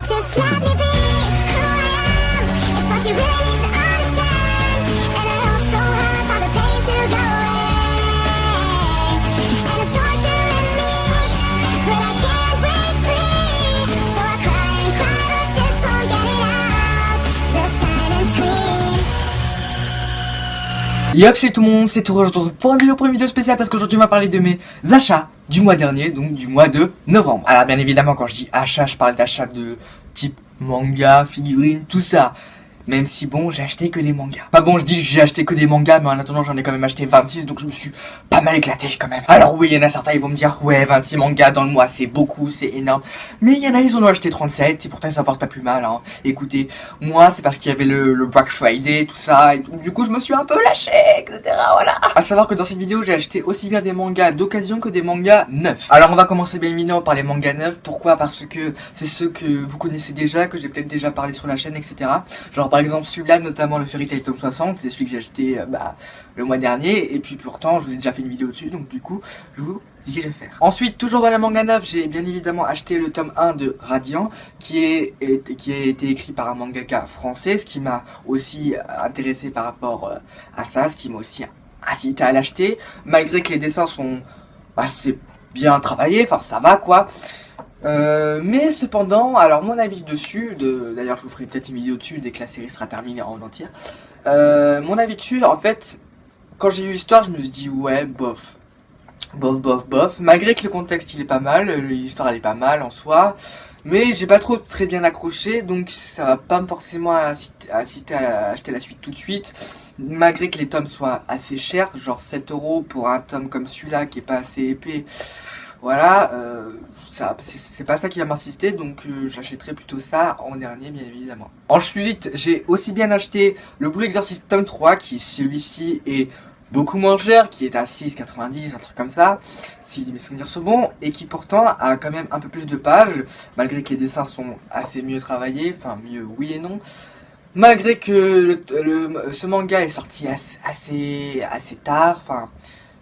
Just let me be who I am. It's what you really need to understand. And I hope so hard for the pain to go away. And it's torture in me, but I can't break free. So I cry and cry, but just won't get it out. The silence clean. Yop, c'est tout le monde, c'est Tour. Je te retrouve pour une vidéo spéciale parce qu'aujourd'hui on va parler de mes achats du mois dernier, donc du mois de novembre. Alors bien évidemment quand je dis achat, je parle d'achat de type manga, figurines, tout ça. Même si bon, j'ai acheté que des mangas. Enfin bon, je dis que j'ai acheté que des mangas, mais en attendant j'en ai quand même acheté 26, donc je me suis pas mal éclaté quand même. Alors oui, il y en a certains, ils vont me dire, ouais, 26 mangas dans le mois, c'est beaucoup, c'est énorme. Mais il y en a, ils en ont acheté 37, et pourtant ça porte pas plus mal, hein. Écoutez, moi, c'est parce qu'il y avait le Black Friday, tout ça, et tout. Du coup, je me suis un peu lâché, etc. Voilà. À savoir que dans cette vidéo, j'ai acheté aussi bien des mangas d'occasion que des mangas neufs. Alors on va commencer bien évidemment par les mangas neufs. Pourquoi? Parce que c'est ceux que vous connaissez déjà, que j'ai peut-être déjà parlé sur la chaîne, etc. Genre par exemple celui-là, notamment le Fairy Tail tome 60, c'est celui que j'ai acheté le mois dernier, et puis pourtant je vous ai déjà fait une vidéo dessus, donc du coup je vous y réfère. Ensuite, toujours dans les mangas neufs, j'ai bien évidemment acheté le tome 1 de Radiant, qui a été écrit par un mangaka français, ce qui m'a aussi intéressé par rapport à ça, ce qui m'a aussi incité à l'acheter, malgré que les dessins sont assez bien travaillés, enfin ça va quoi. Mais cependant, alors mon avis dessus, d'ailleurs je vous ferai peut-être une vidéo dessus dès que la série sera terminée en entière. Mon avis dessus, en fait, quand j'ai lu l'histoire, je me suis dit ouais, bof. Malgré que le contexte il est pas mal, l'histoire elle est pas mal en soi, mais j'ai pas trop très bien accroché, donc ça va pas forcément inciter à acheter la suite tout de suite. Malgré que les tomes soient assez chers, genre 7 € pour un tome comme celui-là qui est pas assez épais. Voilà, c'est pas ça qui va m'insister, donc j'achèterai plutôt ça en dernier bien évidemment. Ensuite, j'ai aussi bien acheté le Blue Exorcist tome 3 qui celui-ci est beaucoup moins cher, qui est à 6,90, un truc comme ça, si mes souvenirs sont bons, et qui pourtant a quand même un peu plus de pages, malgré que les dessins sont assez mieux travaillés, enfin mieux oui et non. Malgré que ce manga est sorti assez tard, enfin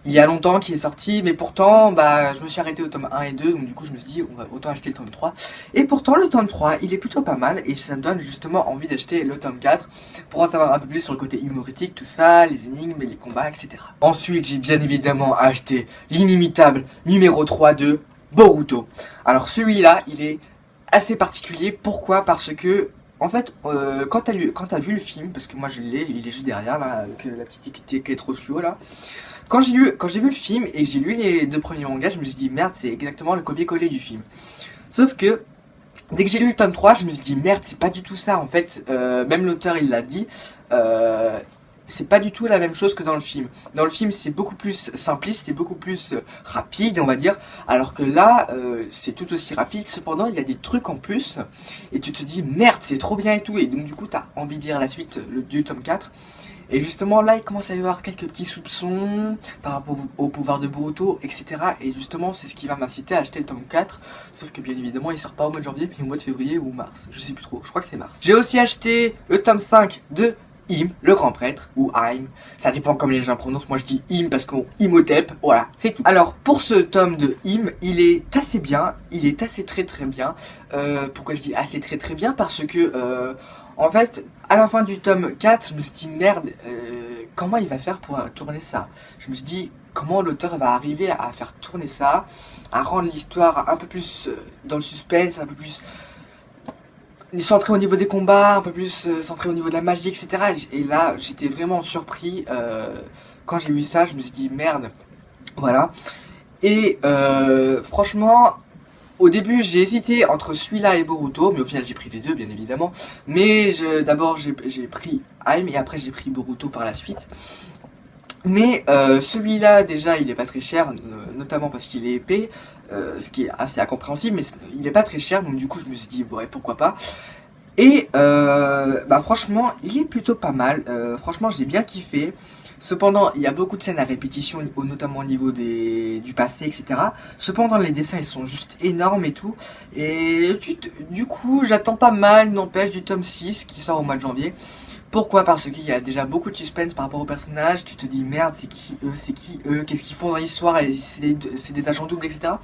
il y a longtemps qu'il est sorti, mais pourtant je me suis arrêté au tome 1 et 2, donc du coup je me suis dit on va autant acheter le tome 3. Et pourtant le tome 3 il est plutôt pas mal, et ça me donne justement envie d'acheter le tome 4 pour en savoir un peu plus sur le côté humoristique, tout ça, les énigmes, les combats, etc. Ensuite j'ai bien évidemment acheté l'inimitable numéro 3 de Boruto. Alors celui-là il est assez particulier, pourquoi? Parce que en fait, quand t'as vu le film, parce que moi je l'ai, il est juste derrière là, avec la petite étiquette qui est trop fluo là. Quand j'ai vu le film et que j'ai lu les 2 premiers mangas, je me suis dit merde, c'est exactement le copier-coller du film. Sauf que dès que j'ai lu le tome 3, je me suis dit merde, c'est pas du tout ça en fait. Même l'auteur il l'a dit, c'est pas du tout la même chose que dans le film. Dans le film c'est beaucoup plus simpliste, c'est beaucoup plus rapide on va dire, alors que là c'est tout aussi rapide, cependant il y a des trucs en plus et tu te dis merde c'est trop bien et tout, et donc du coup t'as envie de lire la suite du tome 4. Et justement là il commence à y avoir quelques petits soupçons par rapport au pouvoir de Boruto, etc. Et justement c'est ce qui va m'inciter à acheter le tome 4. Sauf que bien évidemment il sort pas au mois de janvier mais au mois de février ou mars, je sais plus trop, je crois que c'est mars. J'ai aussi acheté le tome 5 de Im, le grand prêtre, ou Im, ça dépend comme les gens prononcent, moi je dis Im parce qu'on Imhotep, voilà, c'est tout. Alors pour ce tome de Im, il est assez bien, il est assez très bien. Pourquoi je dis assez très bien? Parce que en fait, à la fin du tome 4, je me suis dit merde, comment il va faire pour tourner ça? Je me suis dit comment l'auteur va arriver à faire tourner ça, à rendre l'histoire un peu plus dans le suspense, un peu plus centré au niveau des combats, un peu plus centré au niveau de la magie, etc. Et là, j'étais vraiment surpris quand j'ai vu ça, je me suis dit merde, voilà. Et franchement, au début j'ai hésité entre celui-là et Boruto, mais au final j'ai pris les deux bien évidemment. Mais d'abord j'ai pris Aim et après j'ai pris Boruto par la suite. Mais celui-là déjà il est pas très cher, notamment parce qu'il est épais, ce qui est assez incompréhensible, mais il est pas très cher, donc du coup je me suis dit ouais pourquoi pas. Et franchement il est plutôt pas mal, franchement j'ai bien kiffé. Cependant il y a beaucoup de scènes à répétition, notamment au niveau du passé, etc. Cependant les dessins ils sont juste énormes et tout. Et du coup j'attends pas mal, n'empêche, du tome 6 qui sort au mois de janvier. Pourquoi? Parce qu'il y a déjà beaucoup de suspense par rapport aux personnages. Tu te dis merde, c'est qui eux, qu'est-ce qu'ils font dans l'histoire, c'est des agents doubles, etc.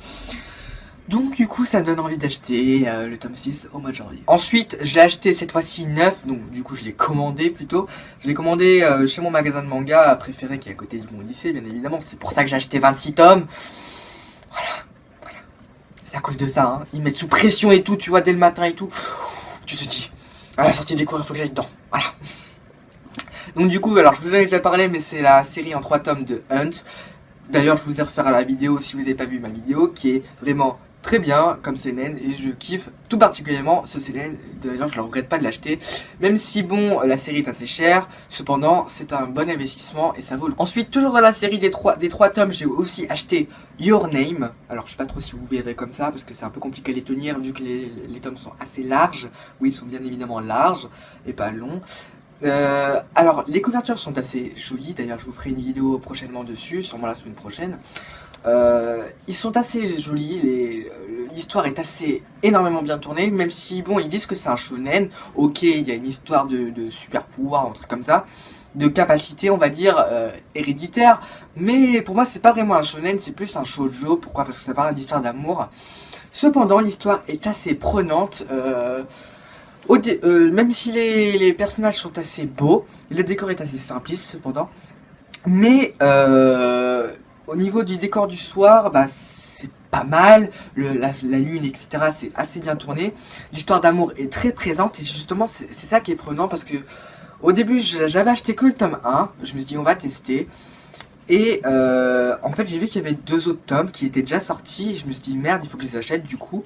Donc du coup ça me donne envie d'acheter le tome 6 au mois de janvier. Ensuite j'ai acheté cette fois-ci neuf, donc du coup je l'ai commandé plutôt. Je l'ai commandé chez mon magasin de manga préféré qui est à côté de mon lycée bien évidemment. C'est pour ça que j'ai acheté 26 tomes. Voilà. C'est à cause de ça, hein. Ils mettent sous pression et tout, tu vois, dès le matin et tout. Tu te dis, à la sortie des cours il faut que j'aille dedans. Voilà. Donc du coup, alors je vous en ai déjà parlé mais c'est la série en 3 tomes de Hunt. D'ailleurs je vous ai refait la vidéo si vous n'avez pas vu ma vidéo qui est vraiment très bien comme seinen et je kiffe tout particulièrement ce seinen. D'ailleurs je ne regrette pas de l'acheter, même si bon la série est assez chère, cependant c'est un bon investissement et ça vaut le coup. Ensuite toujours dans la série des trois tomes j'ai aussi acheté Your Name. Alors je sais pas trop si vous verrez comme ça parce que c'est un peu compliqué à les tenir vu que les tomes sont assez larges. Oui, ils sont bien évidemment larges et pas longs. Alors les couvertures sont assez jolies, d'ailleurs je vous ferai une vidéo prochainement dessus, sûrement la semaine prochaine. Ils sont assez jolis, l'histoire est assez énormément bien tournée, même si bon ils disent que c'est un shonen. Ok, il y a une histoire de super pouvoir, un truc comme ça, de capacité on va dire héréditaire, mais pour moi c'est pas vraiment un shonen, c'est plus un shoujo. Pourquoi? Parce que ça parle d'histoire d'amour. Cependant l'histoire est assez prenante. Même si les personnages sont assez beaux, le décor est assez simpliste cependant, mais au niveau du décor du soir, bah, c'est pas mal, la lune etc c'est assez bien tourné, l'histoire d'amour est très présente et justement c'est ça qui est prenant parce que au début j'avais acheté que le tome 1, je me suis dit on va tester. Et en fait j'ai vu qu'il y avait 2 autres tomes qui étaient déjà sortis et je me suis dit merde il faut que je les achète du coup.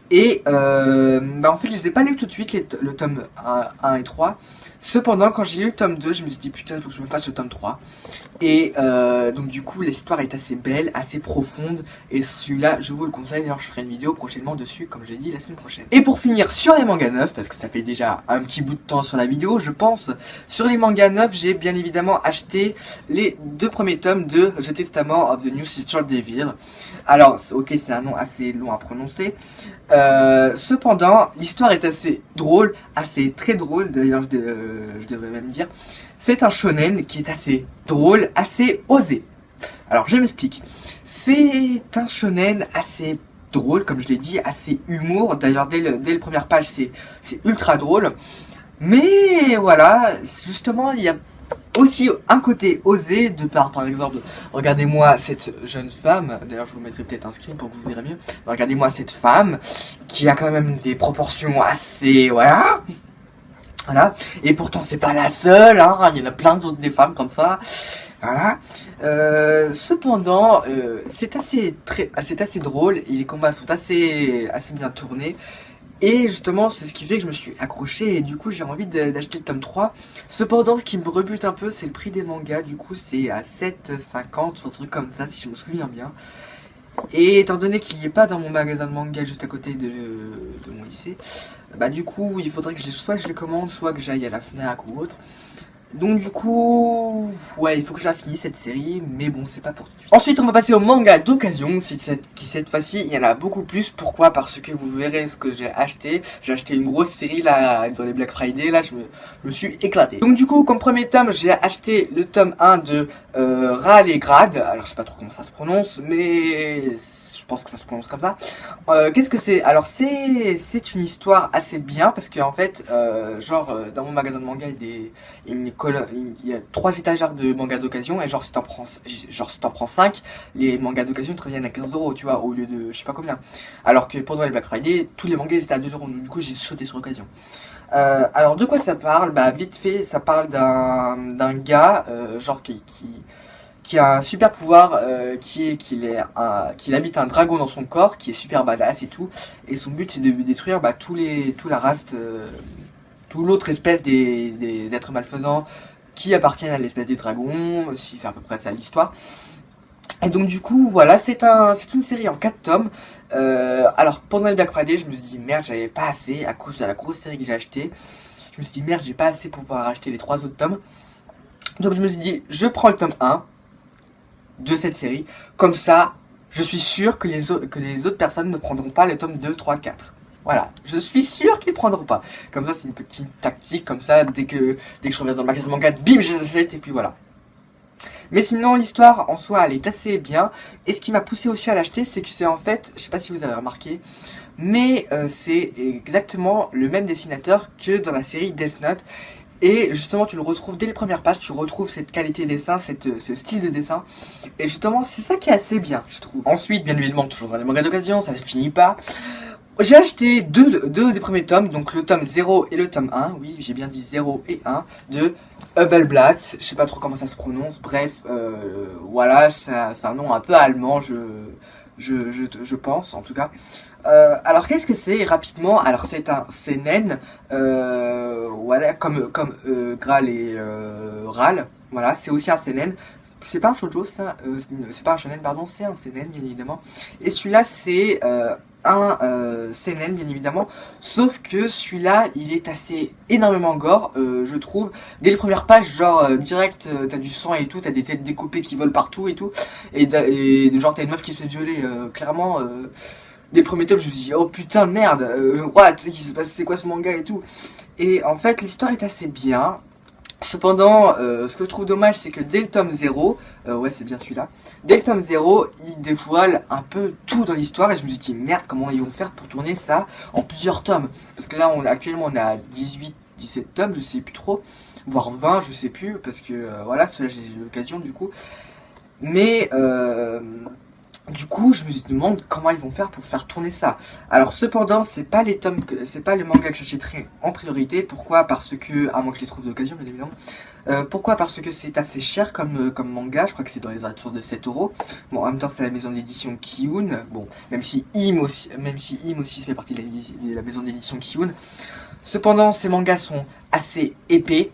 Et bah en fait je les ai pas lus tout de suite le tome 1 et 3. Cependant quand j'ai lu le tome 2 je me suis dit putain il faut que je me fasse le tome 3. Et donc du coup l'histoire est assez belle, assez profonde. Et celui-là je vous le conseille, d'ailleurs je ferai une vidéo prochainement dessus comme je l'ai dit la semaine prochaine. Et pour finir sur les mangas neufs, parce que ça fait déjà un petit bout de temps sur la vidéo je pense. Sur les mangas neufs j'ai bien évidemment acheté les 2 premiers tomes de The Testament of the New Sister Devil. Alors ok c'est un nom assez long à prononcer. Cependant l'histoire est assez drôle, assez très drôle d'ailleurs je devrais même dire. C'est un shonen qui est assez drôle, assez osé. Alors je m'explique. C'est un shonen assez drôle comme je l'ai dit, assez humour. D'ailleurs dès les premières pages c'est ultra drôle. Mais voilà, justement il y a aussi un côté osé de par exemple, regardez-moi cette jeune femme, d'ailleurs je vous mettrai peut-être un screen pour que vous verrez mieux, regardez-moi cette femme qui a quand même des proportions assez, voilà, et pourtant c'est pas la seule, hein, il y en a plein d'autres des femmes comme ça, voilà. Cependant, c'est assez drôle, et les combats sont assez bien tournés. Et justement c'est ce qui fait que je me suis accroché et du coup j'ai envie d'acheter le tome 3. Cependant ce qui me rebute un peu c'est le prix des mangas, du coup c'est à 7,50 ou un truc comme ça si je me souviens bien. Et étant donné qu'il n'y est pas dans mon magasin de manga juste à côté de mon lycée, bah du coup il faudrait que soit je les commande, soit que j'aille à la Fnac ou autre. Donc du coup, ouais, il faut que je la finisse cette série, mais bon, c'est pas pour tout de suite. Ensuite, on va passer au manga d'occasion, qui cette fois-ci, il y en a beaucoup plus. Pourquoi? Parce que vous verrez ce que j'ai acheté. J'ai acheté une grosse série là, dans les Black Friday, là, je me suis éclaté. Donc du coup, comme premier tome, j'ai acheté le tome 1 de Raleigh-Grad. Alors, je sais pas trop comment ça se prononce, mais je pense que ça se prononce comme ça. Qu'est-ce que c'est? Alors c'est une histoire assez bien parce que en fait, dans mon magasin de manga, il y a 3 étagères de mangas d'occasion et genre si t'en prends 5, les mangas d'occasion te reviennent à 15 €, tu vois, au lieu de je sais pas combien. Alors que pendant les Black Friday, tous les mangas étaient à 2 €, donc du coup j'ai sauté sur l'occasion. Alors de quoi ça parle? Bah vite fait, ça parle d'un gars genre qui a un super pouvoir qu'il habite un dragon dans son corps, qui est super badass et tout. Et son but c'est de détruire bah, toute la race, toute l'autre espèce des êtres malfaisants qui appartiennent à l'espèce des dragons, si c'est à peu près ça l'histoire. Et donc du coup voilà, c'est une série en 4 tomes. Alors pendant le Black Friday je me suis dit merde j'avais pas assez à cause de la grosse série que j'ai achetée. Je me suis dit merde j'ai pas assez pour pouvoir acheter les 3 autres tomes. Donc je me suis dit je prends le tome 1 de cette série, comme ça je suis sûr que les autres personnes ne prendront pas les tomes 2, 3, 4. Voilà, je suis sûr qu'ils ne prendront pas. Comme ça c'est une petite tactique, comme ça dès que je reviens dans le magasin de manga, bim je les achète et puis voilà. Mais sinon, l'histoire en soi, elle est assez bien. Et ce qui m'a poussé aussi à l'acheter, c'est que c'est en fait, je sais pas si vous avez remarqué, mais c'est exactement le même dessinateur que dans la série Death Note. Et justement, tu le retrouves dès les premières pages, tu retrouves cette qualité de dessin, ce style de dessin. Et justement, c'est ça qui est assez bien, je trouve. Ensuite, bien évidemment, toujours dans les mangas d'occasion, ça ne finit pas. J'ai acheté deux des premiers tomes, donc le tome 0 et le tome 1, oui, j'ai bien dit 0 et 1, de Hubelblatt, je sais pas trop comment ça se prononce, bref, voilà, c'est un nom un peu allemand, je pense, en tout cas. Alors qu'est-ce que c'est rapidement? Alors c'est un seinen, voilà, comme Graal et Ral, voilà, c'est aussi un seinen. C'est pas un shoujo, c'est pas un shonen, pardon, c'est un seinen bien évidemment. Et celui-là c'est un seinen bien évidemment, sauf que celui-là il est assez énormément gore, je trouve. Dès les premières pages, genre direct, t'as du sang et tout, t'as des têtes découpées qui volent partout et tout, et genre t'as une meuf qui se fait violer, clairement. Dès le premier tome, je me suis dit, oh putain, merde, what, c'est quoi ce manga et tout. Et en fait, l'histoire est assez bien. Cependant, ce que je trouve dommage, c'est que dès le tome 0, ouais, c'est bien celui-là, dès le tome 0, il dévoile un peu tout dans l'histoire, et je me suis dit, merde, comment ils vont faire pour tourner ça en plusieurs tomes? Parce que là, actuellement, on a 18, 17 tomes, je sais plus trop, voire 20, je sais plus, parce que, voilà, cela j'ai eu l'occasion, du coup. Mais, du coup, je me demande comment ils vont faire pour faire tourner ça. Alors, cependant, c'est pas le manga que j'achèterai en priorité. Pourquoi? Parce que, à moins que je les trouve d'occasion, bien évidemment. Pourquoi? Parce que c'est assez cher comme manga. Je crois que c'est dans les alentours de 7 euros. Bon, en même temps, c'est la maison d'édition Kiun. Bon, même si Im aussi fait partie de la maison d'édition Kiun. Cependant, ces mangas sont assez épais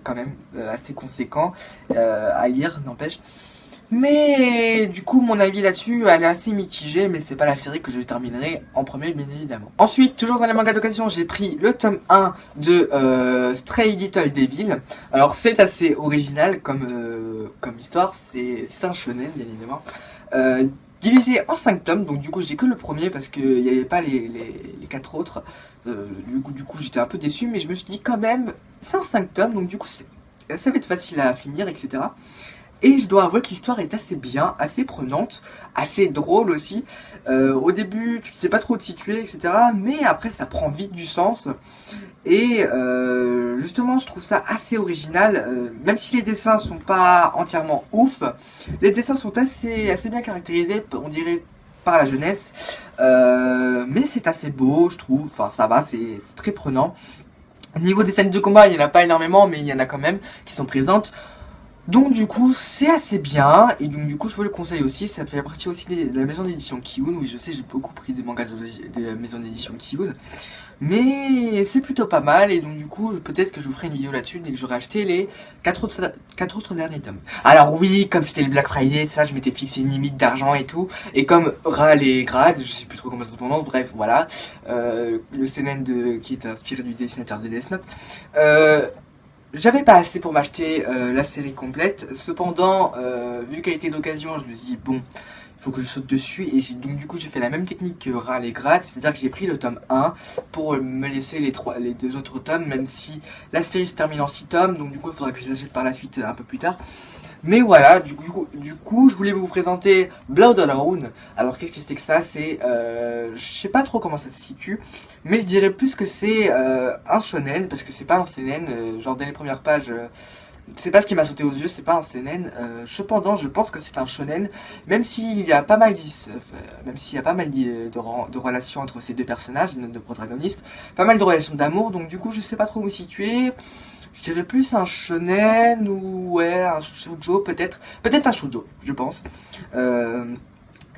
quand même, assez conséquents à lire, n'empêche. Mais du coup, mon avis là-dessus, elle est assez mitigée, mais c'est pas la série que je terminerai en premier, bien évidemment. Ensuite, toujours dans les mangas d'occasion, j'ai pris le tome 1 de Stray Little Devil. Alors, c'est assez original comme histoire, c'est un shonen, bien évidemment. Divisé en 5 tomes, donc du coup, j'ai que le premier parce qu'il n'y avait pas les 4 autres. Du coup, j'étais un peu déçu, mais je me suis dit quand même, c'est un 5 tomes, donc du coup, ça va être facile à finir, etc. Et je dois avouer que l'histoire est assez bien, assez prenante, assez drôle aussi. Au début, tu ne sais pas trop où te situer, etc. Mais après, ça prend vite du sens. Et justement, je trouve ça assez original. Même si les dessins sont pas entièrement ouf, les dessins sont assez bien caractérisés, on dirait, par la jeunesse. Mais c'est assez beau, je trouve. Enfin, ça va, c'est très prenant. Au niveau des scènes de combat, il n'y en a pas énormément, mais il y en a quand même qui sont présentes. Donc du coup c'est assez bien, et donc du coup je vous le conseille aussi, ça fait partie aussi de la maison d'édition Kiun. Oui, je sais, j'ai beaucoup pris des mangas de la maison d'édition Kiun, mais c'est plutôt pas mal, et donc du coup peut-être que je vous ferai une vidéo là-dessus dès que j'aurai acheté les 4 autres derniers tomes. Alors oui, comme c'était le Black Friday, ça, je m'étais fixé une limite d'argent et tout, et comme Ral et Grad, je sais plus trop comment ça se prononce, bref voilà, le seinen qui est inspiré du dessinateur de Death Note, j'avais pas assez pour m'acheter la série complète. Cependant, vu qu'elle était d'occasion, je me suis dit bon, il faut que je saute dessus, et donc du coup j'ai fait la même technique que Ral et Grad, c'est-à-dire que j'ai pris le tome 1 pour me laisser les 2 autres tomes, même si la série se termine en 6 tomes, donc du coup il faudra que je les achète par la suite un peu plus tard. Mais voilà, du coup, je voulais vous présenter Blood Alone. Alors, qu'est-ce que c'est que ça? C'est, je sais pas trop comment ça se situe, mais je dirais plus que c'est un shonen, parce que c'est pas un seinen. Genre, dès les premières pages, c'est pas ce qui m'a sauté aux yeux, c'est pas un seinen. Cependant, je pense que c'est un shonen, même s'il y a pas mal de relations entre ces deux personnages, de protagonistes, pas mal de relations d'amour, donc du coup, je sais pas trop où me situer. Je dirais plus un shonen ou ouais, un shoujo peut-être un shoujo, je pense.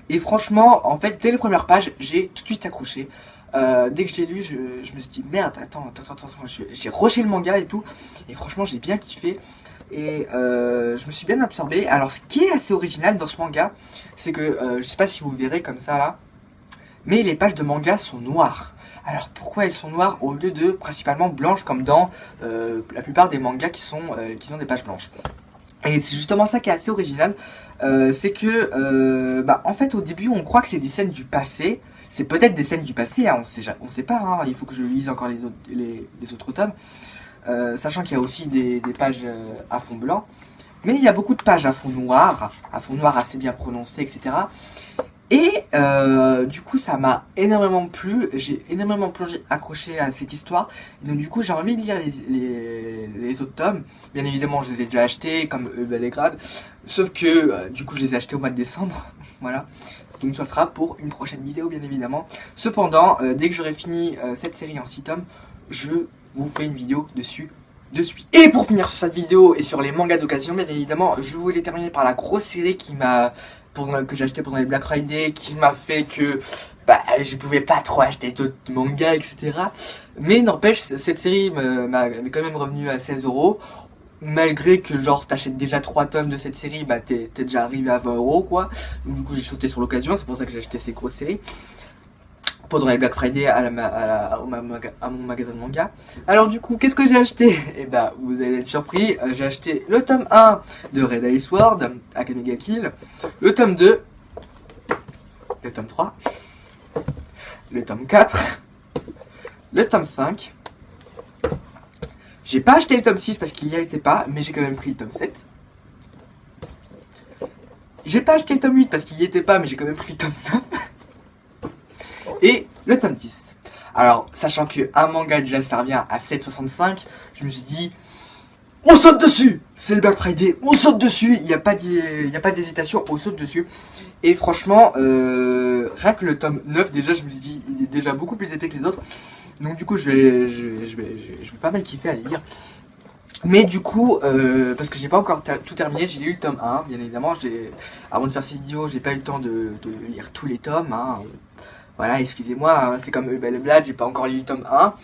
Et franchement, en fait, dès les premières pages, j'ai tout de suite accroché. Dès que j'ai lu, je me suis dit merde, attends, j'ai rushé le manga et tout, et franchement, j'ai bien kiffé. Et je me suis bien absorbé. Alors, ce qui est assez original dans ce manga, c'est que je sais pas si vous verrez comme ça là, mais les pages de manga sont noires. Alors pourquoi elles sont noires au lieu de principalement blanches comme dans la plupart des mangas qui ont des pages blanches? Et c'est justement ça qui est assez original, c'est que en fait au début on croit que c'est des scènes du passé, c'est peut-être des scènes du passé, hein, on sait pas, hein, il faut que je lise encore les autres tomes, sachant qu'il y a aussi des pages à fond blanc. Mais il y a beaucoup de pages à fond noir assez bien prononcé, etc. Et du coup ça m'a énormément plu, j'ai énormément accroché à cette histoire. Et donc du coup j'ai envie de lire les autres tomes. Bien évidemment je les ai déjà achetés comme Eubel et Grade. Sauf que du coup je les ai achetés au mois de décembre. Voilà. Donc ça sera pour une prochaine vidéo bien évidemment. Cependant dès que j'aurai fini cette série en 6 tomes, je vous fais une vidéo dessus de suite. Et pour finir sur cette vidéo et sur les mangas d'occasion, bien évidemment je voulais terminer par la grosse série qui m'a... que j'ai acheté pendant les Black Friday, qui m'a fait que je pouvais pas trop acheter d'autres mangas, etc. Mais n'empêche, cette série m'est quand même revenue à 16 €. Malgré que genre t'achètes déjà 3 tomes de cette série, t'es déjà arrivé à 20 € quoi. Donc du coup j'ai sauté sur l'occasion, c'est pour ça que j'ai acheté ces grosses séries. Pendant les Black Friday à mon magasin de manga. Alors du coup, qu'est-ce que j'ai acheté? Et vous allez être surpris, j'ai acheté le tome 1 de Red Ice Sword, Akame ga Kill, le tome 2, le tome 3, le tome 4, le tome 5. J'ai pas acheté le tome 6 parce qu'il y était pas, mais j'ai quand même pris le tome 7. J'ai pas acheté le tome 8 parce qu'il y était pas, mais j'ai quand même pris le tome 9. Et le tome 10. Alors, sachant qu'un manga déjà ça revient à 7,65, je me suis dit, on saute dessus. C'est le Black Friday, on saute dessus. Il n'y a pas d'hésitation, on saute dessus. Et franchement, rien que le tome 9 déjà, je me suis dit, il est déjà beaucoup plus épais que les autres. Donc du coup, je vais pas mal kiffer à les lire. Mais du coup, parce que j'ai pas encore tout terminé, j'ai lu le tome 1, bien évidemment. Avant de faire cette vidéo, j'ai pas eu le temps de lire tous les tomes. Hein. Voilà, excusez-moi, c'est comme Eubel et Blad, j'ai pas encore lu le tome 1.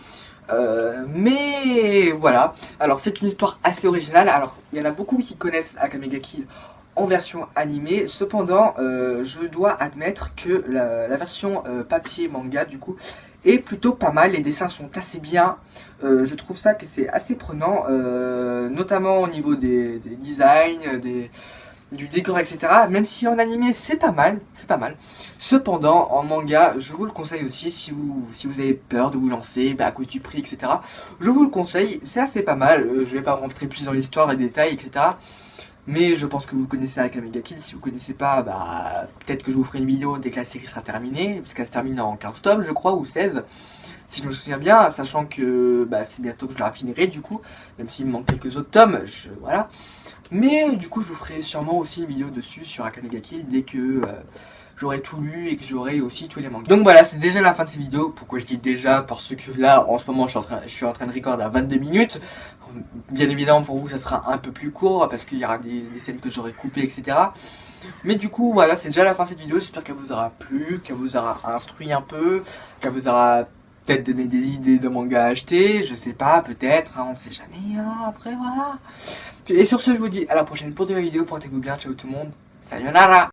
Mais voilà, alors c'est une histoire assez originale. Alors, il y en a beaucoup qui connaissent Akame ga Kill en version animée. Cependant, je dois admettre que la version papier manga, du coup, est plutôt pas mal. Les dessins sont assez bien. Je trouve ça que c'est assez prenant, notamment au niveau des designs, du décor, etc. Même si en animé c'est pas mal, Cependant, en manga, je vous le conseille aussi si vous avez peur de vous lancer à cause du prix, etc. Je vous le conseille, c'est assez pas mal. Je vais pas rentrer plus dans l'histoire et détails, etc. Mais je pense que vous connaissez Akame ga Kill. Si vous connaissez pas, peut-être que je vous ferai une vidéo dès que la série sera terminée, parce qu'elle se termine en 15 tomes, je crois, ou 16. Si je me souviens bien, sachant que c'est bientôt que je la finirai du coup, même s'il me manque quelques autres tomes, voilà. Mais du coup, je vous ferai sûrement aussi une vidéo dessus sur Akame ga Kill dès que j'aurai tout lu et que j'aurai aussi tous les mangas. Donc voilà, c'est déjà la fin de cette vidéo. Pourquoi je dis déjà? Parce que là, en ce moment, je suis en train de recorder à 22 minutes. Bien évidemment, pour vous, ça sera un peu plus court parce qu'il y aura des scènes que j'aurai coupées, etc. Mais du coup, voilà, c'est déjà la fin de cette vidéo. J'espère qu'elle vous aura plu, qu'elle vous aura instruit un peu, qu'elle vous aura peut-être donné des idées de mangas à acheter. Je sais pas, peut-être, on sait jamais. Après, voilà. Et sur ce, je vous dis à la prochaine pour de nouvelles vidéos. Portez-vous bien, ciao tout le monde. Sayonara.